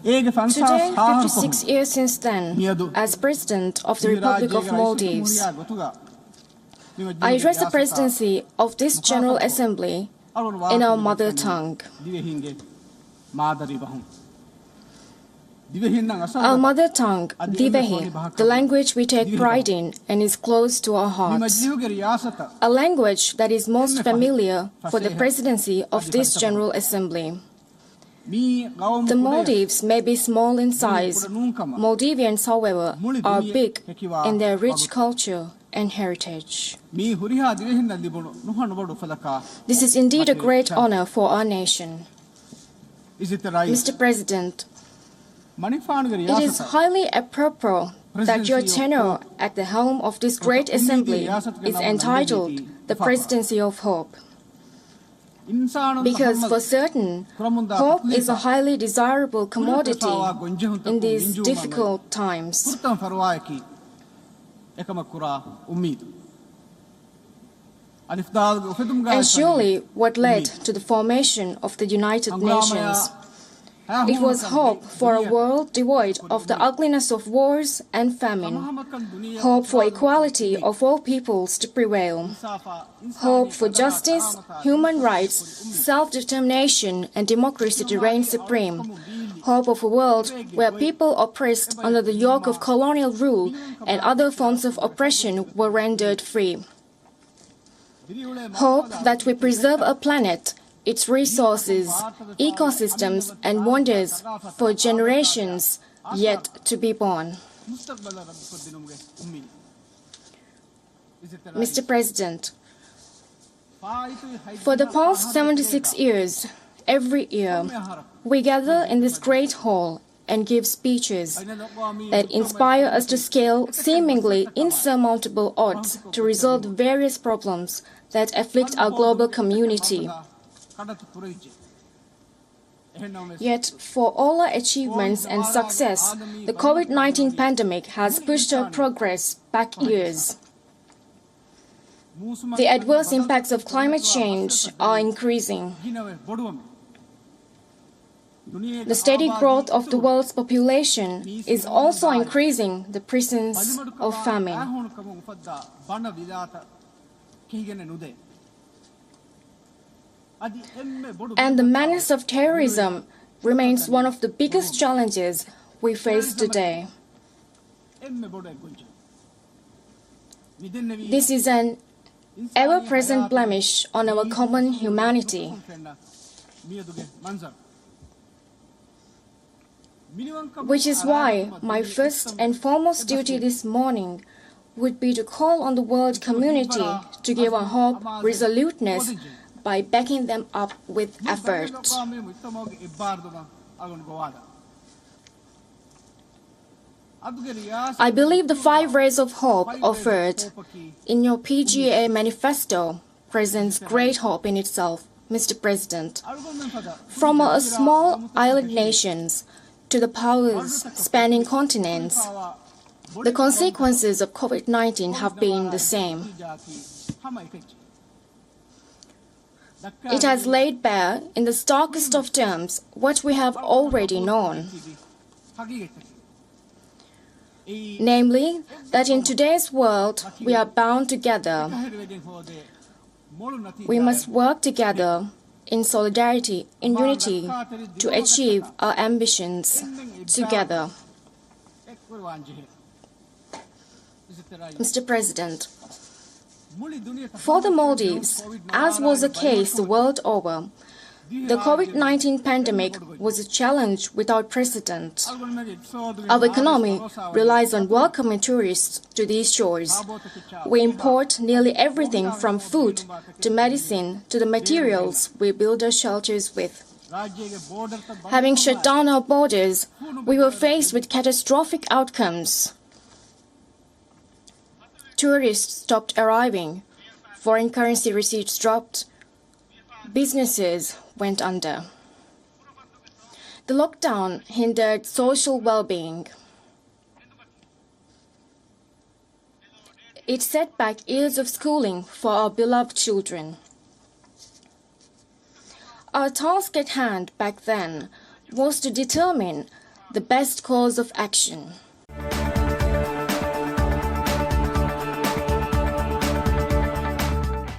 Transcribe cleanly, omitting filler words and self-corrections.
Today, 56 years since then, as President of the Republic of Maldives, I address the presidency of this General Assembly in our mother tongue. Our mother tongue, Divehi, the language we take pride in and is close to our hearts. A language that is most familiar for the presidency of this General Assembly. The Maldives may be small in size. Maldivians, however, are big in their rich culture and heritage. This is indeed a great honor for our nation. Mr. President, it is highly appropriate that your tenure at the helm of this great assembly is entitled the Presidency of Hope. Because for certain, hope is a highly desirable commodity in these difficult times. And surely what led to the formation of the United Nations? It was hope for a world devoid of the ugliness of wars and famine, hope for equality of all peoples to prevail, hope for justice, human rights, self-determination and democracy to reign supreme, hope of a world where people oppressed under the yoke of colonial rule and other forms of oppression were rendered free, hope that we preserve a planet, its resources, ecosystems and wonders for generations yet to be born. Mr. President, for the past 76 years, every year, we gather in this great hall and give speeches that inspire us to scale seemingly insurmountable odds to resolve various problems that afflict our global community. Yet, for all our achievements and success, the COVID-19 pandemic has pushed our progress back years. The adverse impacts of climate change are increasing. The steady growth of the world's population is also increasing the presence of famine. And the menace of terrorism remains one of the biggest challenges we face today. This is an ever-present blemish on our common humanity. Which is why my first and foremost duty this morning would be to call on the world community to give our hope resoluteness by backing them up with effort. I believe the 5 rays of hope offered in your PGA manifesto presents great hope in itself, Mr. President. From our small island nations to the powers spanning continents, the consequences of COVID-19 have been the same. It has laid bare in the starkest of terms what we have already known, namely that in today's world we are bound together. We must work together in solidarity, in unity, to achieve our ambitions together. Mr. President, for the Maldives, as was the case the world over, the COVID-19 pandemic was a challenge without precedent. Our economy relies on welcoming tourists to these shores. We import nearly everything from food to medicine to the materials we build our shelters with. Having shut down our borders, we were faced with catastrophic outcomes. Tourists stopped arriving, foreign currency receipts dropped, businesses went under. The lockdown hindered social well-being. It set back years of schooling for our beloved children. Our task at hand back then was to determine the best course of action.